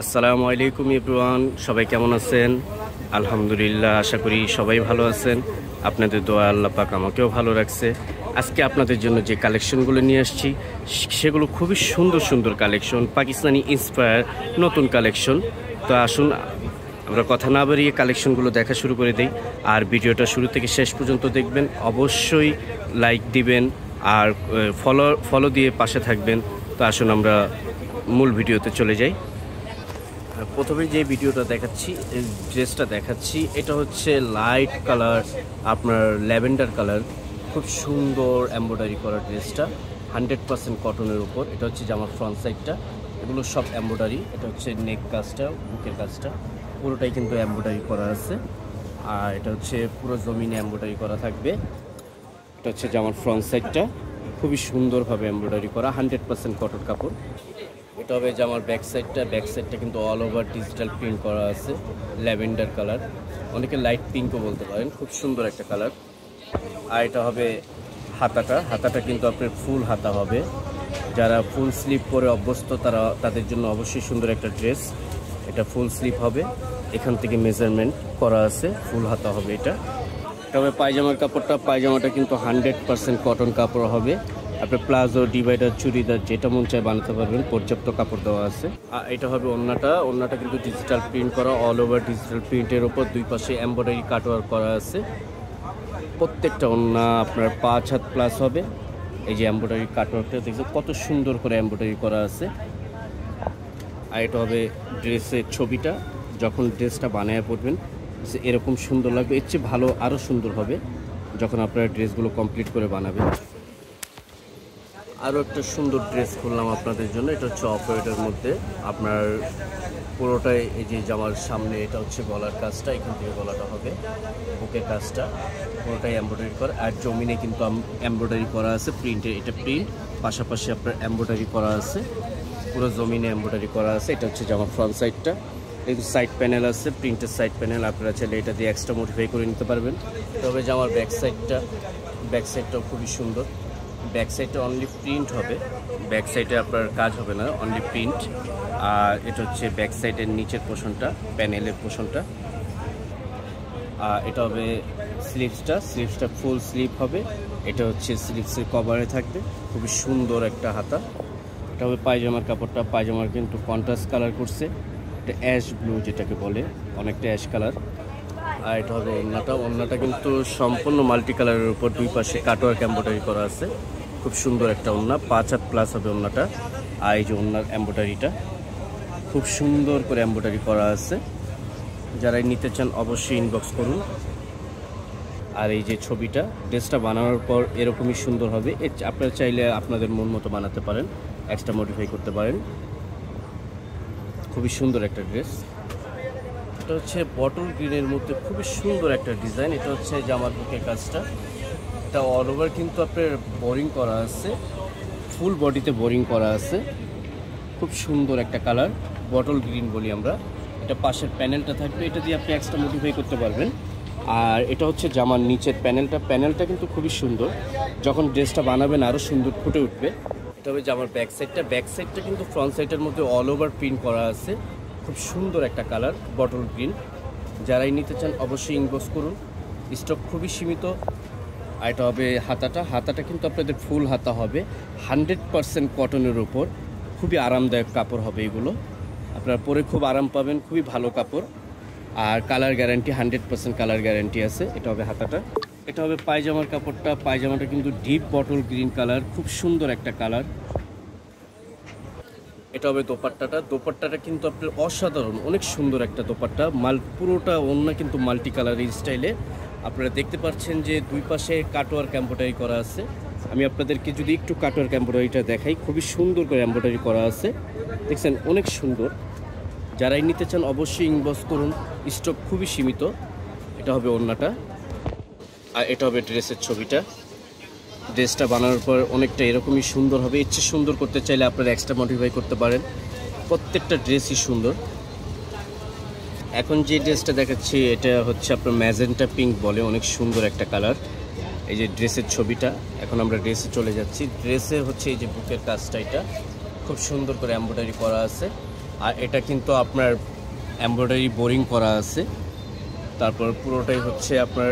আসসালামু আলাইকুম এভরিওয়ান, সবাই কেমন আছেন? আলহামদুলিল্লাহ, আশা করি সবাই ভালো আছেন। আপনাদের দোয়া আল্লাহ পাক আমাকেও ভালো রাখছে। আজকে আপনাদের জন্য যে কালেকশনগুলো নিয়ে আসছি সেগুলো খুবই সুন্দর সুন্দর কালেকশন, পাকিস্তানি ইন্সপায়ার নতুন কালেকশন। তো আসুন আমরা কথা না বাড়িয়ে কালেকশনগুলো দেখা শুরু করে দিই। আর ভিডিওটা শুরু থেকে শেষ পর্যন্ত দেখবেন, অবশ্যই লাইক দিবেন আর ফলো দিয়ে পাশে থাকবেন। তো আসুন আমরা মূল ভিডিওতে চলে যাই। প্রথমে যে ভিডিওটা দেখাচ্ছি, ড্রেসটা দেখাচ্ছি, এটা হচ্ছে লাইট কালার, আপনার ল্যাভেন্ডার কালার, খুব সুন্দর এমব্রয়ডারি করা ড্রেসটা 100% কটনের উপর। এটা হচ্ছে জামার ফ্রন্ট সাইডটা, এগুলো সব এমব্রয়ডারি। এটা হচ্ছে নেক কাজটা, বুকের কাজটা পুরোটাই কিন্তু এমব্রয়ডারি করা আছে। আর এটা হচ্ছে পুরো জমিনে এমব্রয়ডারি করা থাকবে। এটা হচ্ছে জামার ফ্রন্ট সাইডটা, খুবই সুন্দরভাবে এমব্রয়ডারি করা, 100% কটন কাপড়। এটা হবে জামার ব্যাক সাইডটা কিন্তু অল ওভার ডিজিটাল প্রিন্ট করা আছে, ল্যাভেন্ডার কালার, অনেকে লাইট পিঙ্কও বলতে পারেন, খুব সুন্দর একটা কালার। আর এটা হবে হাতাটা কিন্তু আপনার ফুল হাতা হবে। যারা ফুল স্লিভ পরে অভ্যস্ত তাদের জন্য অবশ্যই সুন্দর একটা ড্রেস। এটা ফুল স্লিভ হবে, এখান থেকে মেজারমেন্ট করা আছে, ফুল হাতা হবে এটা। তবে পায়জামাটা কিন্তু 100% কটন কাপড় হবে। আপনার প্লাজো, ডিভাইডার, চুড়িদার যেটা মন চায় বানাতে পারবেন, পর্যাপ্ত কাপড় দেওয়া আছে। আর এটা হবে ওড়নাটা কিন্তু ডিজিটাল প্রিন্ট করা, অল ওভার ডিজিটাল প্রিন্টের ওপর দুই পাশে এমব্রয়ডারি কাটওয়ার্ক করা আছে। প্রত্যেকটা ওড়না আপনার 5 হাত প্লাস হবে। এই যে এমব্রয়ডারি কাটওয়ার্কটা দেখছেন কত সুন্দর করে এমব্রয়ডারি করা আছে। আর এটা হবে ড্রেসের ছবিটা, যখন ড্রেসটা বানায় পড়বেন এরকম সুন্দর লাগবে। এর চেয়ে ভালো আরও সুন্দর হবে যখন আপনারা ড্রেসগুলো কমপ্লিট করে বানাবেন। আরও একটা সুন্দর ড্রেস করলাম আপনাদের জন্য। এটা হচ্ছে অফ হোয়াইটের মধ্যে, আপনার পুরোটাই এই যে জামার সামনে এটা হচ্ছে গলার কাজটা, এখান থেকে গলাটা হবে, বুকের কাজটা পুরোটাই এমব্রয়ডারি করা। আর জমিনে কিন্তু এমব্রয়ডারি করা আছে, এটা প্রিন্ট পাশাপাশি আপনার এমব্রয়ডারি করা আছে, পুরো জমিনে এমব্রয়ডারি করা আছে। এটা হচ্ছে জামার ফ্রন্ট সাইডটা, এই সাইড প্যানেল আছে, প্রিন্টের সাইড প্যানেল, আপনারা চাইলে এটা দিয়ে এক্সট্রা মডিফাই করে নিতে পারবেন। তবে জামার ব্যাক সাইডটাও খুবই সুন্দর। ব্যাক সাইডটা অনলি প্রিন্ট হবে, ব্যাক সাইডে আপনার কাজ হবে না, অনলি প্রিন্ট। আর এটা হচ্ছে ব্যাক সাইডের নিচের পোর্শনটা, প্যানেলের পোর্শনটা। আর এটা হবে স্লিভসটা ফুল স্লিভ হবে। এটা হচ্ছে স্লিভসের কভারে থাকবে, খুবই সুন্দর একটা হাতা। এটা হবে পায়জামার কাপড়টা, পায়জামার কিন্তু কন্ট্রাস্ট কালার করছে, এটা অ্যাশ ব্লু যেটাকে বলে, অনেকটা অ্যাশ কালার। আর এটা হবে ওড়নাটা কিন্তু সম্পূর্ণ মাল্টি কালারের উপর দুই পাশে কাটওয়ার্ক এমব্রয়ডারি করা আছে, খুব সুন্দর একটা ওড়না, 5 হাত প্লাস হবে ওড়নাটা। আর এই যে ওড়নার এমব্রয়ডারিটা খুব সুন্দর করে এমব্রয়ডারি করা আছে, যারা নিতে চান অবশ্যই ইনবক্স করুন। আর এই যে ছবিটা, ড্রেসটা বানানোর পর এরকমই সুন্দর হবে। আপনারা চাইলে আপনাদের মন মতো বানাতে পারেন, এক্সট্রা মডিফাই করতে পারেন। খুবই সুন্দর একটা ড্রেস। এটা হচ্ছে বটল গ্রিনের মধ্যে খুবই সুন্দর একটা ডিজাইন। এটা হচ্ছে জামার বুকের কাজটা, এটা অল ওভার কিন্তু আপনার বোরিং করা আছে, ফুল বডিতে বোরিং করা আছে, খুব সুন্দর একটা কালার, বটল গ্রিন বলি আমরা। এটা পাশের প্যানেলটা থাকবে, এটা দিয়ে আপনি এক্সট্রা মডিফাই করতে পারবেন। আর এটা হচ্ছে জামার নিচের প্যানেলটা কিন্তু খুবই সুন্দর, যখন ড্রেসটা বানাবেন আরও সুন্দর ফুটে উঠবে। এটা হবে জামার ব্যাক সাইডটা কিন্তু ফ্রন্ট সাইডের মধ্যে অল ওভার প্রিন্ট করা আছে, খুব সুন্দর একটা কালার, বটল গ্রিন। যারাই নিতে চান অবশ্যই ইনবক্স করুন, স্টক খুবই সীমিত। আর এটা হবে হাতাটা কিন্তু আপনাদের ফুল হাতা হবে, 100% কটনের উপর, খুবই আরামদায়ক কাপড় হবে এগুলো, আপনারা পরে খুব আরাম পাবেন, খুবই ভালো কাপড়। আর কালার গ্যারান্টি 100% কালার গ্যারান্টি আছে। এটা হবে হাতাটা। এটা হবে পায়জামার কাপড়টা, পায়জামাটা কিন্তু ডিপ বটল গ্রিন কালার, খুব সুন্দর একটা কালার। এটা হবে দোপাট্টাটা কিন্তু আপনার অসাধারণ, অনেক সুন্দর একটা দোপাট্টা, পুরোটা ওড়না কিন্তু মাল্টি কালার এই স্টাইলে। আপনারা দেখতে পাচ্ছেন যে দুই পাশে কাটওয়ার্ক এমব্রয়ডারি করা আছে। আমি আপনাদেরকে যদি একটু কাটওয়ার্ক এমব্রয়ডারিটা দেখাই, খুবই সুন্দর করে এমব্রয়ডারি করা আছে, দেখছেন অনেক সুন্দর। যারাই নিতে চান অবশ্যই ইনবক্স করুন, স্টক খুবই সীমিত। এটা হবে ওড়নাটা। আর এটা হবে ড্রেসের ছবিটা। ড্রেসটা বানানোর পর অনেকটা এরকমই সুন্দর হবে, ইচ্ছে সুন্দর করতে চাইলে আপনারা এক্সট্রা মডিফাই করতে পারেন, প্রত্যেকটা ড্রেসই সুন্দর। এখন যে ড্রেসটা দেখাচ্ছি এটা হচ্ছে আপনার ম্যাজেন্টা পিঙ্ক বলে, অনেক সুন্দর একটা কালার। এই যে ড্রেসের ছবিটা, এখন আমরা ড্রেসে চলে যাচ্ছি। ড্রেসে হচ্ছে এই যে বুকের কাজটা, এটা খুব সুন্দর করে এমব্রয়ডারি করা আছে। আর এটা কিন্তু আপনার এমব্রয়ডারি বোরিং করা আছে, তারপর পুরোটাই হচ্ছে আপনার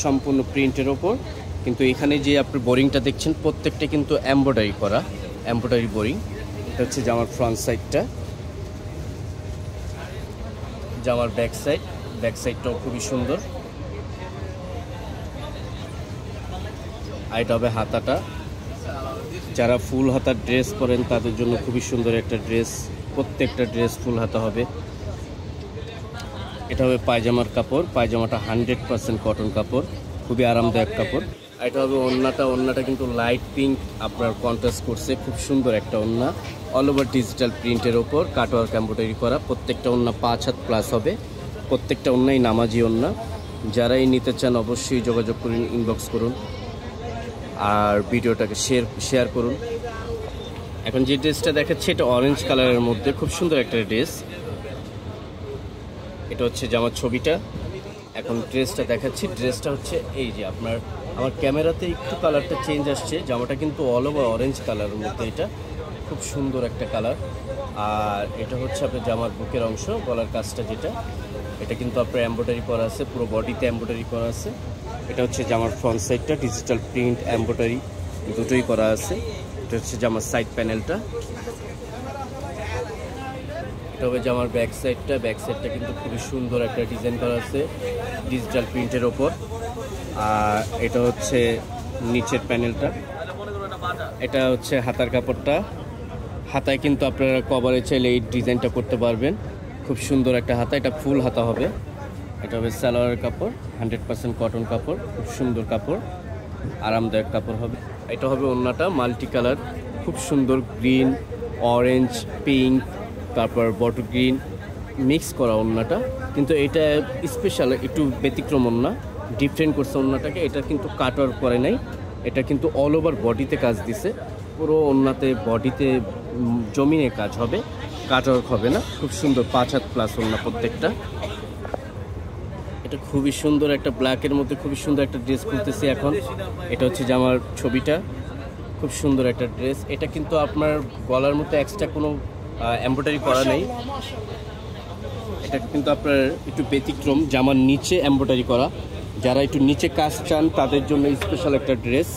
সম্পূর্ণ প্রিন্টের ওপর। কিন্তু এখানে যে আপনি বোরিংটা দেখছেন প্রত্যেকটা কিন্তু এমব্রয়ডারি করা, এমব্রয়ডারি বোরিং। এটা হচ্ছে জামার ফ্রন্ট সাইডটা, জামার ব্যাক সাইডটাও খুবই সুন্দর। আর এটা হবে হাতাটা, যারা ফুল হাতার ড্রেস পরেন তাদের জন্য খুবই সুন্দর একটা ড্রেস, প্রত্যেকটা ড্রেস ফুল হাতা হবে। এটা হবে পায়জামার কাপড়, পায়জামাটা 100% কটন কাপড়, খুবই আরামদায়ক কাপড়। আর এটা হবে ওড়নাটা কিন্তু লাইট পিঙ্ক আপনার কন্ট্রাস্ট করছে, খুব সুন্দর একটা ওড়না, অল ওভার ডিজিটাল প্রিন্টের ওপর কাটওয়ার্ক এমব্রয়ডারি করা। প্রত্যেকটা ওড়না 5 হাত প্লাস হবে, প্রত্যেকটা ওড়নাই নামাজি ওড়না। যারাই নিতে চান অবশ্যই যোগাযোগ করুন, ইনবক্স করুন আর ভিডিওটাকে শেয়ার করুন। এখন যে ড্রেসটা দেখাচ্ছে এটা অরেঞ্জ কালারের মধ্যে খুব সুন্দর একটা ড্রেস। এটা হচ্ছে জামার ছবিটা। এখন ড্রেসটা দেখাচ্ছি, ড্রেসটা হচ্ছে এই যে আপনার, আমার ক্যামেরাতে একটু কালারটা চেঞ্জ আসছে, জামাটা কিন্তু অল ওভার অরেঞ্জ কালারের মধ্যে, এটা খুব সুন্দর একটা কালার। আর এটা হচ্ছে আপনার জামার বুকের অংশ, গলার কাজটা যেটা, এটা কিন্তু আপনার এমব্রয়ডারি করা আছে, পুরো বডিতে এমব্রয়ডারি করা আছে। এটা হচ্ছে জামার ফ্রন্ট সাইডটা, ডিজিটাল প্রিন্ট এমব্রয়ডারি দুটোই করা আছে। এটা হচ্ছে জামার সাইড প্যানেলটা। এটা হবে জামার ব্যাক সাইডটা কিন্তু খুবই সুন্দর একটা ডিজাইন করা আছে ডিজিটাল প্রিন্টের ওপর। আর এটা হচ্ছে নিচের প্যানেলটা, এটা হচ্ছে হাতার কাপড়টা। হাতায় কিন্তু আপনারা কভারে চাইলে এই ডিজাইনটা করতে পারবেন, খুব সুন্দর একটা হাতা, এটা ফুল হাতা হবে। এটা হবে সালোয়ারের কাপড়, 100% কটন কাপড়, খুব সুন্দর কাপড়, আরামদায়ক কাপড় হবে। এটা হবে ওড়নাটা মাল্টি কালার, খুব সুন্দর, গ্রিন, অরেঞ্জ, পিঙ্ক, তারপর বটল গ্রিন মিক্স করা ওড়নাটা। কিন্তু এটা স্পেশাল, একটু ব্যতিক্রম ওড়না, ডিফারেন্ট করছে ওড়নাটাকে। এটা কিন্তু কাটওয়ার্ক করে নাই, এটা কিন্তু অল ওভার বডিতে কাজ দিছে, পুরো ওড়নাতে বডিতে জমিনে কাজ হবে, কাটওয়ার্ক হবে না। খুব সুন্দর 5 হাত প্লাস ওড়না প্রত্যেকটা। এটা খুবই সুন্দর একটা ব্ল্যাকের মধ্যে খুবই সুন্দর একটা ড্রেস খুলতেছি এখন। এটা হচ্ছে জামার ছবিটা, খুব সুন্দর একটা ড্রেস। এটা কিন্তু আপনার গলার মধ্যে এক্সট্রা কোনো এমব্রয়ডারি করা নেই, এটা কিন্তু আপনার একটু ব্যতিক্রম, জামার নিচে এমব্রয়ডারি করা। যারা একটু নিচে কাজ চান তাদের জন্য স্পেশাল একটা ড্রেস,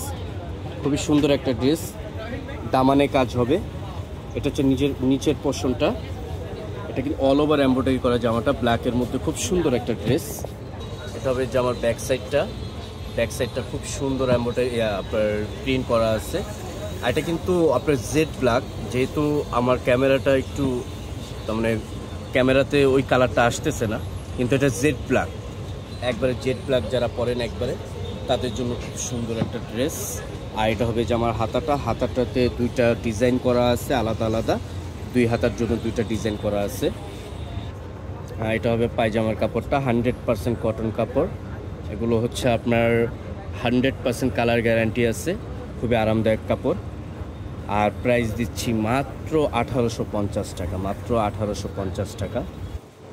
খুবই সুন্দর একটা ড্রেস, দামানে কাজ হবে। এটা হচ্ছে নিচের পোর্শনটা, এটা কিন্তু অল ওভার এমব্রয়ডারি করা জামাটা, ব্ল্যাকের মধ্যে খুব সুন্দর একটা ড্রেস। এটা হবে জামার ব্যাক সাইডটা খুব সুন্দর এমব্রয়ডারি আপনার প্রিন্ট করা আছে। আর এটা কিন্তু আপনার জেড ব্ল্যাক, যেহেতু আমার ক্যামেরাটা একটু তার মানে ক্যামেরাতে ওই কালারটা আসতেছে না, কিন্তু এটা জেড ব্ল্যাক, একবারে জেড ব্ল্যাক যারা পরেন একবারে তাদের জন্য খুব সুন্দর একটা ড্রেস। আর এটা হবে জামার হাতাটাতে দুইটা ডিজাইন করা আছে আলাদা আলাদা, দুই হাতার জন্য দুইটা ডিজাইন করা আছে। আর এটা হবে পায়জামার কাপড়টা, 100% কটন কাপড়। এগুলো হচ্ছে আপনার 100% কালার গ্যারান্টি আছে, খুবই আরামদায়ক কাপড়। আর প্রাইস দিচ্ছি মাত্র 1850 টাকা, মাত্র 1850 টাকা।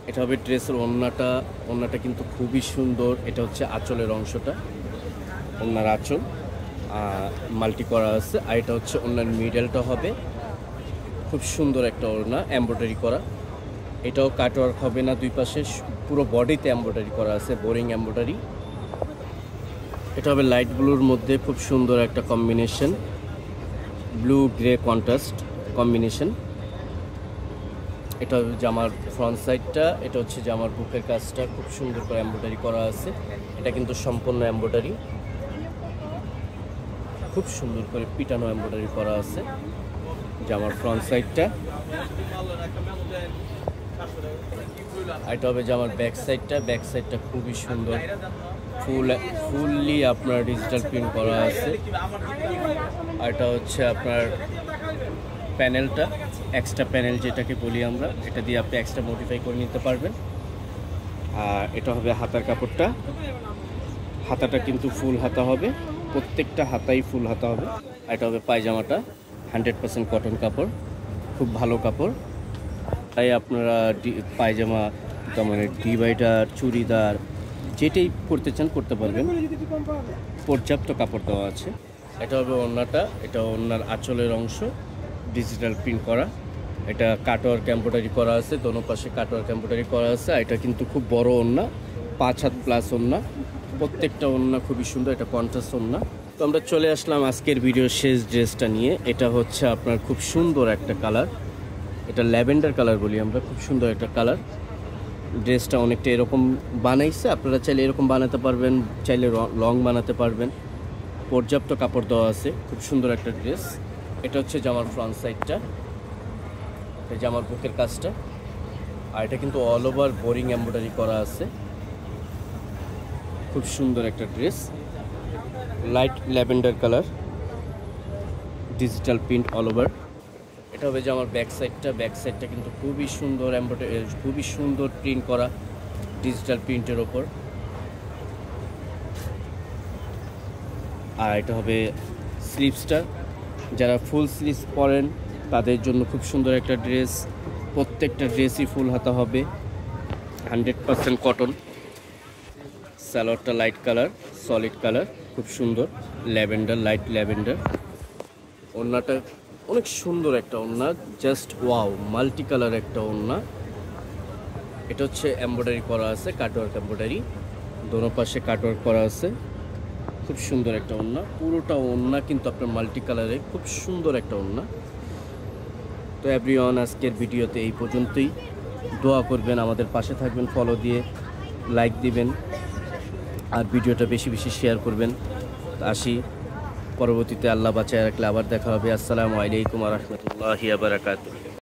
এটা হবে ড্রেসের ওড়নাটা কিন্তু খুবই সুন্দর। এটা হচ্ছে আঁচলের অংশটা, ওড়নার আঁচল মাল্টি করা আছে। আর এটা হচ্ছে ওড়নার মিডলটা হবে খুব সুন্দর একটা ওড়না, এমব্রয়ডারি করা। এটাও কাটওয়ার্ক হবে না, দুই পাশে পুরো বডিতে এমব্রয়ডারি করা আছে, বোরিং এমব্রয়ডারি। এটা হবে লাইট ব্লুর মধ্যে খুব সুন্দর একটা combination, blue grey contrast combination. এটা হচ্ছে জামার ফ্রন্ট সাইডটা, এটা হচ্ছে জামার বুকের কাজটা, খুব সুন্দর করে এমব্রয়ডারি করা আছে। এটা কিন্তু সম্পূর্ণ এমব্রয়ডারি, খুব সুন্দর করে পিটানো এমব্রয়ডারি করা আছে জামার ফ্রন্ট সাইডটা। এটা হবে জামার ব্যাক সাইডটা খুবই সুন্দর, ফুললি আপনার ডিজিটাল প্রিন্ট করা আছে। আর এটা হচ্ছে আপনার প্যানেলটা, এক্সট্রা প্যানেল যেটাকে বলি আমরা, এটা দিয়ে আপনি এক্সট্রা মডিফাই করে নিতে পারবেন। আর এটা হবে হাতার কাপড়টা, হাতাটা কিন্তু ফুল হাতা হবে, প্রত্যেকটা হাতাই ফুল হাতা হবে। আর এটা হবে পায়জামাটা, 100% কটন কাপড়, খুব ভালো কাপড়। তাই আপনারা পায়জামা তার মানে ডিভাইডার, চুড়িদার যেটাই করতে চান করতে পারবেন, পর্যাপ্ত কাপড় দেওয়া আছে। এটা হবে ওড়নাটা, এটা ওড়নার আঁচলের অংশ, ডিজিটাল প্রিন্ট করা। এটা কাটওয়ার্ক এমব্রয়ডারি করা আছে, দোনো পাশে কাটওয়ার্ক এমব্রয়ডারি করা আছে। আর এটা কিন্তু খুব বড় ওড়না, 5 হাত প্লাস ওড়না, প্রত্যেকটা ওড়না খুবই সুন্দর। এটা কন্ট্রাস্ট ওড়না। তো আমরা চলে আসলাম আজকের ভিডিওর শেষ ড্রেসটা নিয়ে। এটা হচ্ছে আপনার খুব সুন্দর একটা কালার, এটা ল্যাভেন্ডার কালার বলি আমরা, খুব সুন্দর একটা কালার। ড্রেসটা অনেকটা এরকম বানাইছে, আপনারা চাইলে এরকম বানাতে পারবেন, চাইলে লং বানাতে পারবেন, পর্যাপ্ত কাপড় দেওয়া আছে। খুব সুন্দর একটা ড্রেস। এটা হচ্ছে জামার ফ্রন্ট সাইডটা, এই জামার বুকের কাজটা। আর এটা কিন্তু অল ওভার বোরিং এমব্রয়ডারি করা আছে। খুব সুন্দর একটা dress, light lavender colour, digital print all over. এটা হবে যে আমার ব্যাক সাইডটা কিন্তু খুবই সুন্দর এমব্রয়ডারি, খুবই সুন্দর প্রিন্ট করা ডিজিটাল প্রিন্টের ওপর। আর এটা হবে স্লিভসটা, যারা ফুল স্লিভস পরেন তাদের জন্য খুব সুন্দর একটা ড্রেস। প্রত্যেকটা ড্রেসই ফুল হাতা হবে, 100% কটন। সালোয়ারটা লাইট কালার, সলিড কালার, খুব সুন্দর ল্যাভেন্ডার, লাইট ল্যাভেন্ডার। ওড়নাটা অনেক সুন্দর একটা ওড়না, জাস্ট ওয়াও, মাল্টি কালার একটা ওড়না। এটা হচ্ছে এমব্রয়ডারি করা আছে, কাটওয়ার্ক এমব্রয়ডারি, দোনো পাশে কাটওয়ার্ক করা আছে। খুব সুন্দর একটা ওড়না, পুরোটা ওড়না কিন্তু আপনার মাল্টি কালারে, খুব সুন্দর একটা ওড়না। তো এভরিওয়ান, আজকের ভিডিওতে এই পর্যন্তই। দোয়া করবেন, আমাদের পাশে থাকবেন, ফলো দিয়ে লাইক দিবেন, আর ভিডিওটা বেশি বেশি শেয়ার করবেন। আসি, পরবর্তীতে আল্লাহ বাঁচায় রাখলে আবার দেখা হবে। আসসালামু আলাইকুম ওয়া রাহমাতুল্লাহি ওয়া বারাকাতুহু।